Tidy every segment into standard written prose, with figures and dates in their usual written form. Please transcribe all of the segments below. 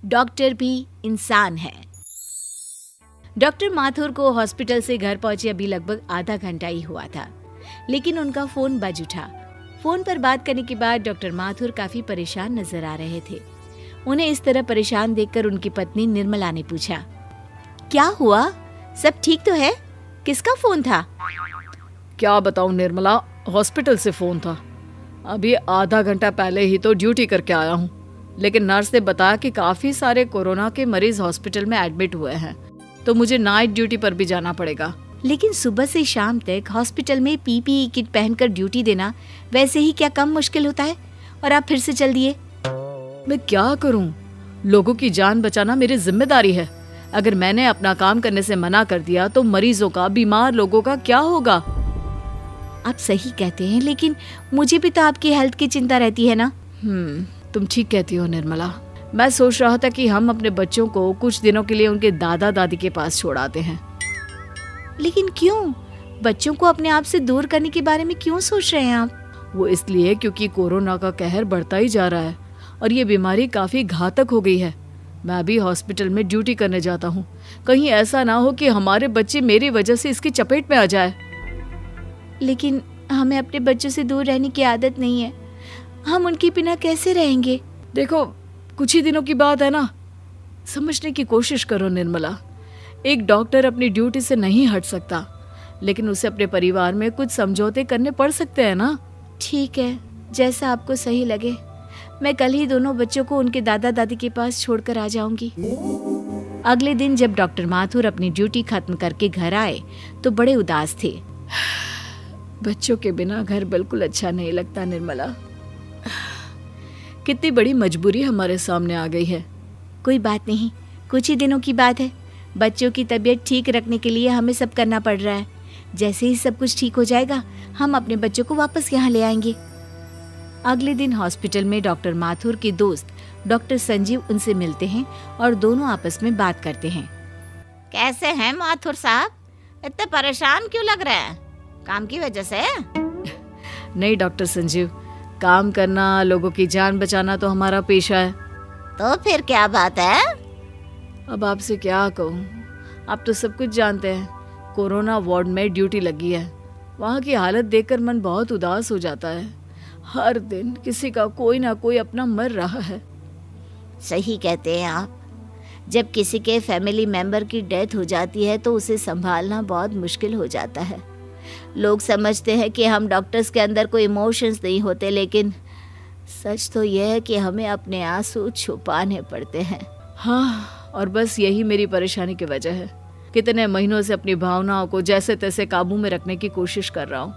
Doctor भी इंसान है। डॉक्टर माथुर को हॉस्पिटल से घर पहुंचे अभी लगभग आधा घंटा ही हुआ था, लेकिन उनका फोन बज उठा। फोन पर बात करने के बाद डॉक्टर माथुर काफी परेशान नजर आ रहे थे। उन्हें इस तरह परेशान देखकर उनकी पत्नी निर्मला ने पूछा, क्या हुआ, सब ठीक तो है? किसका फोन था? क्या बताऊं निर्मला, हॉस्पिटल से फोन था। अभी आधा घंटा पहले ही तो ड्यूटी करके आया हूँ, लेकिन नर्स ने बताया कि काफी सारे कोरोना के मरीज हॉस्पिटल में एडमिट हुए हैं, तो मुझे नाइट ड्यूटी पर भी जाना पड़ेगा। लेकिन सुबह से शाम तक हॉस्पिटल में पीपीई किट पहनकर ड्यूटी देना वैसे ही क्या कम मुश्किल होता है, और आप फिर से चल दिए। मैं क्या करूं? लोगों की जान बचाना मेरी जिम्मेदारी है। अगर मैंने अपना काम करने से मना कर दिया तो मरीजों का, बीमार लोगों का क्या होगा? आप सही कहते हैं, लेकिन मुझे भी तो आपकी हेल्थ की चिंता रहती है ना। तुम ठीक कहती हो निर्मला। मैं सोच रहा था कि हम अपने बच्चों को कुछ दिनों के लिए उनके दादा दादी के पास छोड़ आते हैं। लेकिन क्यों? बच्चों को अपने आप से दूर करने के बारे में क्यों सोच रहे हैं आप? वो इसलिए क्योंकि कोरोना का कहर बढ़ता ही जा रहा है और ये बीमारी काफी घातक हो गई है। मैं भी हॉस्पिटल में ड्यूटी करने जाता हूँ, कहीं ऐसा ना हो कि हमारे बच्चे मेरी वजह से इसकी चपेट में आ जाए। लेकिन हमें अपने बच्चों से दूर रहने की आदत नहीं है, हम उनके बिना कैसे रहेंगे? देखो, कुछ ही दिनों की बात है ना, समझने की कोशिश करो निर्मला। एक डॉक्टर अपनी ड्यूटी से नहीं हट सकता, लेकिन उसे अपने परिवार में कुछ समझौते करने पड़ सकते हैं ना। ठीक है, जैसा आपको सही लगे। मैं कल ही दोनों बच्चों को उनके दादा दादी के पास छोड़कर आ जाऊंगी। अगले दिन जब डॉक्टर माथुर अपनी ड्यूटी खत्म करके घर आए तो बड़े उदास थे। बच्चों के बिना घर बिल्कुल अच्छा नहीं लगता निर्मला। कितनी बड़ी मजबूरी हमारे सामने आ गई है। कोई बात नहीं, कुछ ही दिनों की बात है। बच्चों की तबीयत ठीक रखने के लिए हमें सब करना पड़ रहा है। जैसे ही सब कुछ ठीक हो जाएगा, हम अपने बच्चों को वापस यहाँ ले आएंगे। अगले दिन हॉस्पिटल में डॉक्टर माथुर के दोस्त डॉक्टर संजीव उनसे मिलते हैं और दोनों आपस में बात करते हैं। कैसे हैं माथुर साहब? इतने परेशान क्यों लग रहे हैं? काम की वजह से? नहीं डॉक्टर संजीव, काम करना, लोगों की जान बचाना तो हमारा पेशा है। तो फिर क्या बात है? अब आपसे क्या कहूँ, आप तो सब कुछ जानते हैं। कोरोना वार्ड में ड्यूटी लगी है। वहाँ की हालत देखकर मन बहुत उदास हो जाता है। हर दिन किसी का कोई ना कोई अपना मर रहा है। सही कहते हैं आप। जब किसी के फैमिली मेंबर की डेथ हो जाती है तो उसे संभालना बहुत मुश्किल हो जाता है। लोग समझते हैं कि हम डॉक्टर्स के अंदर कोई इमोशंस नहीं होते, लेकिन सच तो यह है कि हमें अपने आंसू छुपाने पड़ते हैं। हाँ, और बस यही मेरी परेशानी की वजह है। कितने महीनों से अपनी भावनाओं को जैसे तैसे काबू में रखने की कोशिश कर रहा हूँ,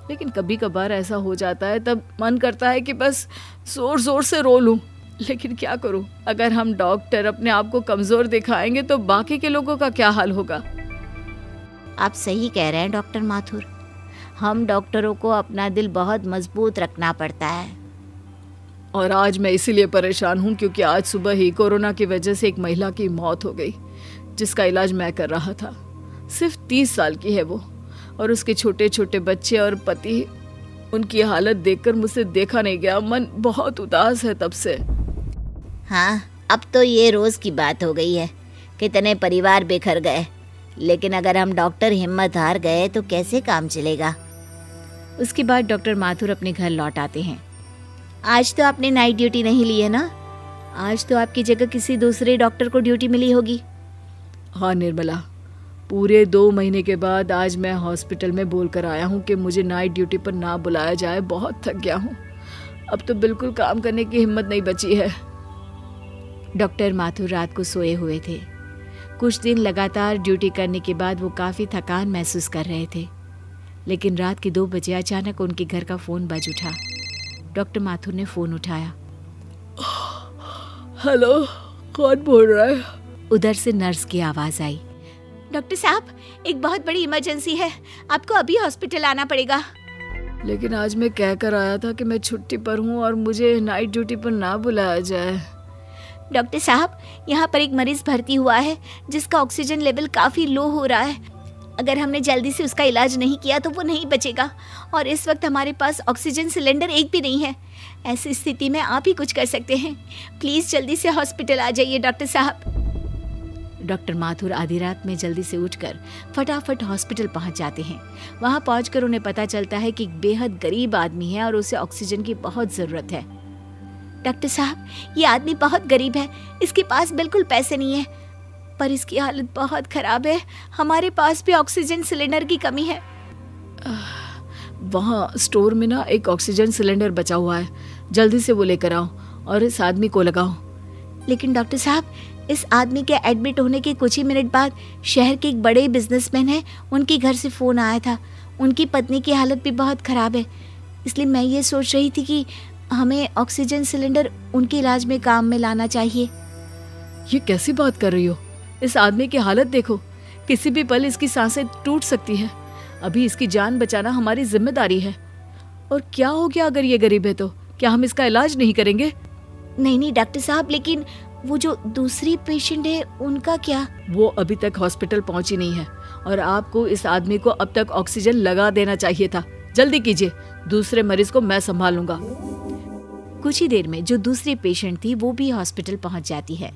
लेकिन कभी कभार ऐसा हो जाता है, तब मन करता है कि बस जोर जोर से रो लूं। लेकिन क्या करूं, अगर हम डॉक्टर अपने आप को कमजोर दिखाएंगे तो बाकी के लोगों का क्या हाल होगा? आप सही कह रहे हैं डॉक्टर माथुर। हम डॉक्टरों को अपना दिल बहुत मजबूत रखना पड़ता है। और आज मैं इसीलिए परेशान हूँ क्योंकि आज सुबह ही कोरोना की वजह से एक महिला की मौत हो गई, जिसका इलाज मैं कर रहा था। सिर्फ 30 साल की है वो, और उसके छोटे छोटे बच्चे और पति। उनकी हालत देखकर मुझसे देखा नहीं गया। मन बहुत उदास है तब से। हाँ, अब तो ये रोज की बात हो गई है। कितने परिवार बिखर गए। लेकिन अगर हम डॉक्टर हिम्मत हार गए तो कैसे काम चलेगा? उसके बाद डॉक्टर माथुर अपने घर लौट आते हैं। आज तो आपने नाइट ड्यूटी नहीं ली है ना? आज तो आपकी जगह किसी दूसरे डॉक्टर को ड्यूटी मिली होगी। हाँ निर्मला, पूरे 2 महीने के बाद आज मैं हॉस्पिटल में बोलकर आया हूँ कि मुझे नाइट ड्यूटी पर ना बुलाया जाए। बहुत थक गया हूँ, अब तो बिल्कुल काम करने की हिम्मत नहीं बची है। डॉक्टर माथुर रात को सोए हुए थे। कुछ दिन लगातार ड्यूटी करने के बाद वो काफ़ी थकान महसूस कर रहे थे, लेकिन रात के 2 बजे अचानक उनके घर का फ़ोन बज उठा। डॉक्टर माथुर ने फ़ोन उठाया। हेलो, कौन बोल रहा है? उधर से नर्स की आवाज़ आई। डॉक्टर साहब, एक बहुत बड़ी इमरजेंसी है, आपको अभी हॉस्पिटल आना पड़ेगा। लेकिन आज मैं कह कर आया था कि मैं छुट्टी पर हूँ और मुझे नाइट ड्यूटी पर ना बुलाया जाए। डॉक्टर साहब, यहाँ पर एक मरीज भर्ती हुआ है जिसका ऑक्सीजन लेवल काफ़ी लो हो रहा है। अगर हमने जल्दी से उसका इलाज नहीं किया तो वो नहीं बचेगा, और इस वक्त हमारे पास ऑक्सीजन सिलेंडर एक भी नहीं है। ऐसी स्थिति में आप ही कुछ कर सकते हैं। प्लीज जल्दी से हॉस्पिटल आ जाइए डॉक्टर साहब। डॉक्टर माथुर आधी रात में जल्दी से उठकर फटाफट हॉस्पिटल पहुंच जाते हैं। वहां पहुंचकर उन्हें पता चलता है कि एक बेहद गरीब आदमी है और उसे ऑक्सीजन की बहुत जरूरत है। डॉक्टर साहब, ये आदमी बहुत गरीब है, इसके पास बिल्कुल पैसे नहीं है, पर इसकी हालत बहुत खराब है। हमारे पास भी ऑक्सीजन सिलेंडर की कमी है। वहाँ स्टोर में ना एक ऑक्सीजन सिलेंडर बचा हुआ है, जल्दी से वो लेकर आओ और इस आदमी को लगाओ। लेकिन डॉक्टर साहब, इस आदमी के एडमिट होने के कुछ ही मिनट बाद शहर के एक बड़े बिजनेसमैन हैं, उनके घर से फ़ोन आया था। उनकी पत्नी की हालत भी बहुत ख़राब है, इसलिए मैं ये सोच रही थी कि हमें ऑक्सीजन सिलेंडर उनके इलाज में काम में लाना चाहिए। ये कैसी बात कर रही हो? इस आदमी की हालत देखो, किसी भी पल इसकी सांसें टूट सकती है। अभी इसकी जान बचाना हमारी जिम्मेदारी है। और क्या हो गया अगर ये गरीब है तो? क्या हम इसका इलाज नहीं करेंगे? नहीं डॉक्टर साहब, लेकिन वो जो दूसरी पेशेंट है उनका क्या? वो अभी तक हॉस्पिटल पहुंची नहीं है और आपको इस आदमी को अब तक ऑक्सीजन लगा देना चाहिए था। जल्दी कीजिए, दूसरे मरीज को मैं संभालूंगा। कुछ ही देर में जो दूसरी पेशेंट थी वो भी हॉस्पिटल पहुंच जाती है।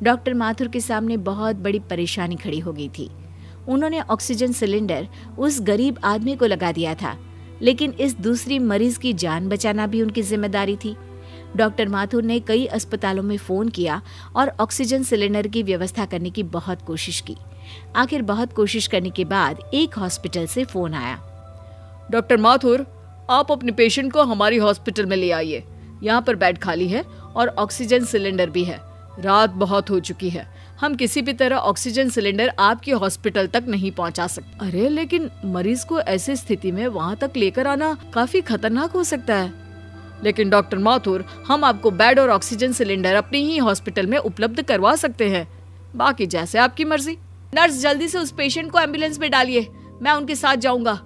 डॉक्टर माथुर के सामने बहुत बड़ी परेशानी खड़ी हो गई थी। उन्होंने ऑक्सीजन सिलेंडर उस गरीब आदमी को लगा दिया था, लेकिन इस दूसरी मरीज की जान बचाना भी उनकी जिम्मेदारी थी। डॉक्टर माथुर ने कई अस्पतालों में फोन किया और ऑक्सीजन सिलेंडर की व्यवस्था करने की बहुत कोशिश की। आखिर बहुत कोशिश करने के बाद एक हॉस्पिटल से फोन आया। डॉक्टर माथुर, आप अपने पेशेंट को हमारी हॉस्पिटल में ले आइए। यहाँ पर बेड खाली है और ऑक्सीजन सिलेंडर भी है। रात बहुत हो चुकी है, हम किसी भी तरह ऑक्सीजन सिलेंडर आपके हॉस्पिटल तक नहीं पहुँचा सकते। अरे लेकिन मरीज को ऐसी स्थिति में वहाँ तक लेकर आना काफी खतरनाक हो सकता है। लेकिन डॉक्टर माथुर, हम आपको बेड और ऑक्सीजन सिलेंडर अपनी ही हॉस्पिटल में उपलब्ध करवा सकते हैं, बाकी जैसे आपकी मर्जी। नर्स, जल्दी से उस पेशेंट को एम्बुलेंस में डालिए, मैं उनके साथ जाऊंगा।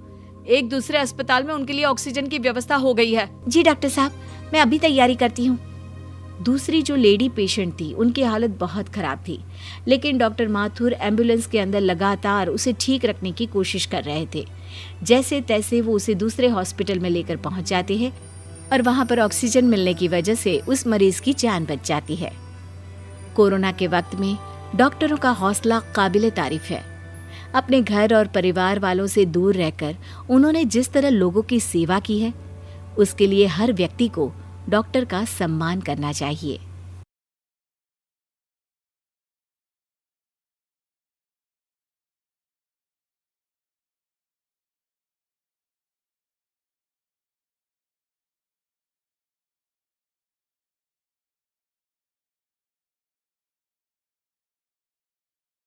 एक दूसरे अस्पताल में उनके लिए ऑक्सीजन की व्यवस्था हो गई है। जी डॉक्टर साहब, मैं अभी तैयारी करती हूँ। दूसरी जो लेडी पेशेंट थी उनकी हालत बहुत खराब थी, लेकिन डॉक्टर माथुर एम्बुलेंस के अंदर लगातार उसे ठीक रखने की कोशिश कर रहे थे। जैसे तैसे वो उसे दूसरे हॉस्पिटल में लेकर पहुंच जाते हैं और वहां पर ऑक्सीजन मिलने की वजह से उस मरीज की जान बच जाती है। कोरोना के वक्त में डॉक्टरों का हौसला काबिले तारीफ है। अपने घर और परिवार वालों से दूर रहकर उन्होंने जिस तरह लोगों की सेवा की है, उसके लिए हर व्यक्ति को डॉक्टर का सम्मान करना चाहिए।